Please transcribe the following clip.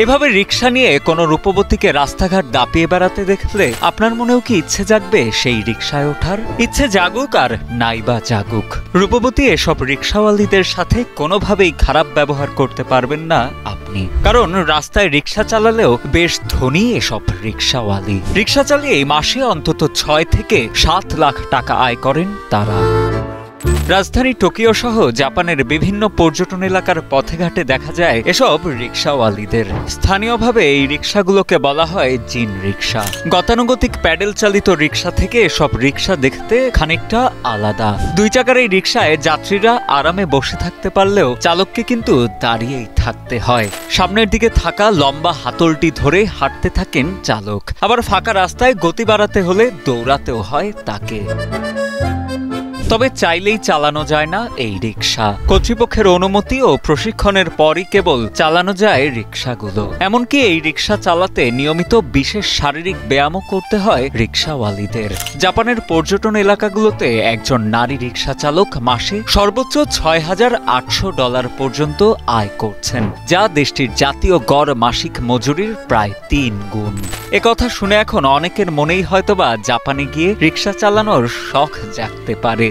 এভাবে রিক্সা নিয়ে কোনো রূপবতীকে রাস্তাঘাট দাপিয়ে বেড়াতে দেখলে আপনার মনেও কি ইচ্ছে জাগবে সেই রিক্সায় ওঠার? ইচ্ছে জাগুক আর নাইবা জাগুক, রূপবতী এসব রিক্সাওয়ালীদের সাথে কোনোভাবেই খারাপ ব্যবহার করতে পারবেন না আপনি। কারণ রাস্তায় রিক্সা চালালেও বেশ ধনী এসব রিক্সাওয়ালী। রিক্সা চালিয়ে মাসে অন্তত 6 থেকে 7 লাখ টাকা আয় করেন তারা। রাজধানী টোকিও সহ জাপানের বিভিন্ন পর্যটন এলাকার পথে ঘাটে দেখা যায় এসব রিক্সাওয়ালীদের। স্থানীয়ভাবে এই রিক্সাগুলোকে বলা হয় জিন রিক্সা। গতানুগতিক প্যাডেল চালিত রিক্সা থেকে এসব রিক্সা দেখতে খানিকটা আলাদা। 2 চাকার এই রিক্সায় যাত্রীরা আরামে বসে থাকতে পারলেও চালককে কিন্তু দাঁড়িয়েই থাকতে হয়। সামনের দিকে থাকা লম্বা হাতলটি ধরে হাঁটতে থাকেন চালক। আবার ফাঁকা রাস্তায় গতি বাড়াতে হলে দৌড়াতেও হয় তাকে। তবে চাইলেই চালানো যায় না এই রিক্সা। কর্তৃপক্ষের অনুমতি ও প্রশিক্ষণের পরই কেবল চালানো যায় রিক্সাগুলো। এমনকি এই রিক্সা চালাতে নিয়মিত বিশেষ শারীরিক ব্যায়ামও করতে হয় রিক্সাওয়ালীদের। জাপানের পর্যটন এলাকাগুলোতে একজন নারী রিক্সা চালক মাসে সর্বোচ্চ $6,800 পর্যন্ত আয় করছেন, যা দেশটির জাতীয় গড় মাসিক মজুরির প্রায় 3 গুণ। একথা শুনে এখন অনেকের মনেই হয়তোবা জাপানে গিয়ে রিক্সা চালানোর শখ জাগতে পারে।